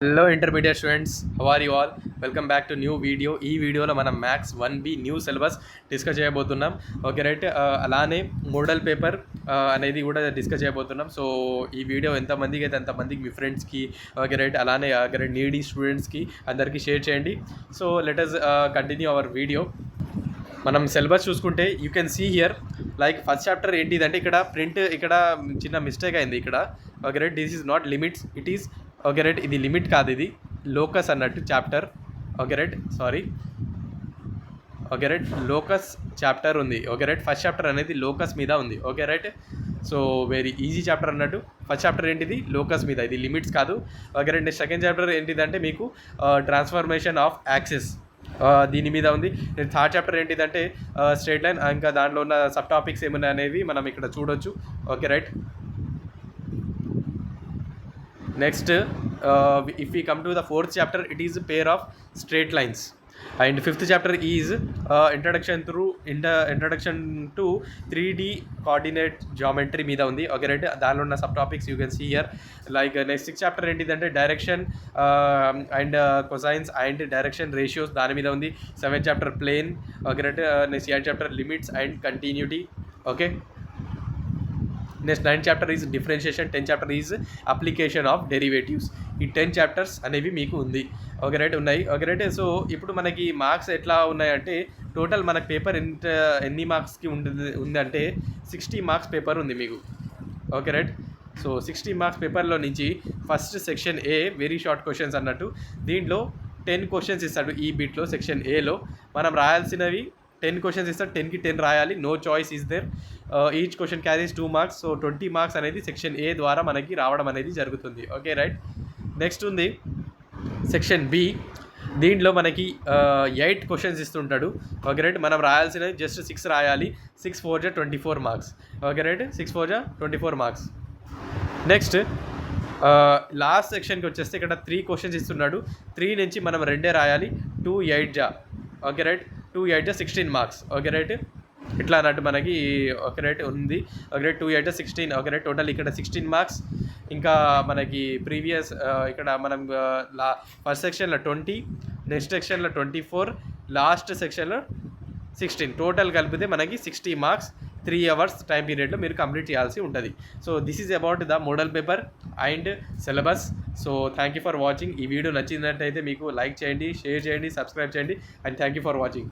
Hello intermediate students, how are you all? Welcome back to new video. ఈ వీడియోలో మనం maths 1B new syllabus discuss చేయబోతున్నాం. Okay right. అలానే model paper అనేది కూడా డిస్కస్ చేయబోతున్నాం. సో ఈ వీడియో ఎంతమందికి అయితే అంతమందికి మీ ఫ్రెండ్స్కి, ఓకే రైట్, అలానే నీడీ స్టూడెంట్స్కి అందరికీ షేర్ చేయండి. So let us continue our video. మనం సిలబస్ చూసుకుంటే you can see here like first chapter ఏంటిదంటే ఇక్కడ చిన్న మిస్టేక్ అయింది ఇక్కడ. Okay right, this is not limits, it is okay right. ఇది లిమిట్ కాదు, ఇది లోకస్ అన్నట్టు chapter. Okay right, sorry. Okay right, locus chapter ఉంది. ఓకే రైట్, ఫస్ట్ చాప్టర్ అనేది లోకస్ మీద ఉంది. Okay right, so very easy chapter అన్నట్టు. First chapter ఏంటిది? లోకస్ మీద, ఇది లిమిట్స్ కాదు. ఓకే రైట్, సెకండ్ చాప్టర్ ఏంటిదంటే మీకు ట్రాన్స్ఫర్మేషన్ ఆఫ్ యాక్సిస్, దీని మీద ఉంది. థర్డ్ చాప్టర్ ఏంటిదంటే స్ట్రేట్ లైన్, ఇంకా దాంట్లో ఉన్న సబ్ టాపిక్స్ ఏమన్నా అనేవి మనం ఇక్కడ చూడొచ్చు. Okay right, next if we come to the fourth chapter, it is a pair of straight lines, and fifth chapter is introduction to 3D coordinate geometry మీద ఉంది. ఓకే రైట్, దానిలో ఉన్న sub topics you can see here. Like next sixth chapter ఏంటిదంటే direction and cosines and direction ratios, దాని మీద ఉంది. Seventh chapter plane. Okay right, next eighth chapter limits and continuity. Okay, next 9th chapter is differentiation. 10th chapter is application of derivatives. ఈ 10 chapters అనేవి మీకు ఉంది. Okay right, ఉన్నాయి. Okay right, so ఇప్పుడు మనకి మార్క్స్ ఎట్లా ఉన్నాయంటే టోటల్ మనకు పేపర్ ఎన్ని మార్క్స్కి ఉందంటే 60 మార్క్స్ పేపర్ ఉంది మీకు. ఓకే రైట్, సో 60 మార్క్స్ పేపర్లో నుంచి first section a very short questions అన్నట్టు. దీంట్లో 10 క్వశ్చన్స్ ఇస్తాడు. ఈ బిట్లో సెక్షన్ ఏలో మనం రాయాల్సినవి 10 క్వశ్చన్స్ ఇస్తాడు. 10కి 10 రాయాలి, no choice is there. Each question carries 2 marks. So 20 marks అనేది సెక్షన్ ఏ ద్వారా మనకి రావడం అనేది జరుగుతుంది. ఓకే రైట్, నెక్స్ట్ ఉంది సెక్షన్ బి. దీంట్లో మనకి 8 క్వశ్చన్స్ ఇస్తుంటాడు. ఓకే రైట్, మనం రాయాల్సినవి జస్ట్ 6 రాయాలి. 6 4 జా 24 మార్క్స్. ఓకే రైట్, 6 4 జా 24 మార్క్స్. నెక్స్ట్ లాస్ట్ సెక్షన్కి వచ్చేస్తే ఇక్కడ 3 క్వశ్చన్స్ ఇస్తున్నాడు. 3 నుంచి మనం 2 రాయాలి. 2 8 జా, ఓకే రైట్, 2 8 జా 16 మార్క్స్. ఓకే రైట్, ఇట్లా అన్నట్టు మనకి ఓకే రైట్ ఉంది. ఓకే రైట్, 2 8 జా 16. ఓకే రైట్, టోటల్ ఇక్కడ 16 మార్క్స్. ఇంకా మనకి ప్రీవియస్ ఇక్కడ మనం ఫస్ట్ సెక్షన్లో 20, నెక్స్ట్ సెక్షన్లో 24, లాస్ట్ సెక్షన్లో 16, టోటల్ కలిపితే మనకి 60 మార్క్స్ 3 hours టైం పీరియడ్లో మీరు కంప్లీట్ చేయాల్సి ఉంటుంది. So this is about the model paper and syllabus. So thank you for watching. ఈ వీడియో నచ్చినట్టయితే మీకు లైక్ చేయండి, షేర్ చేయండి, సబ్స్క్రైబ్ చేయండి, and thank you for watching.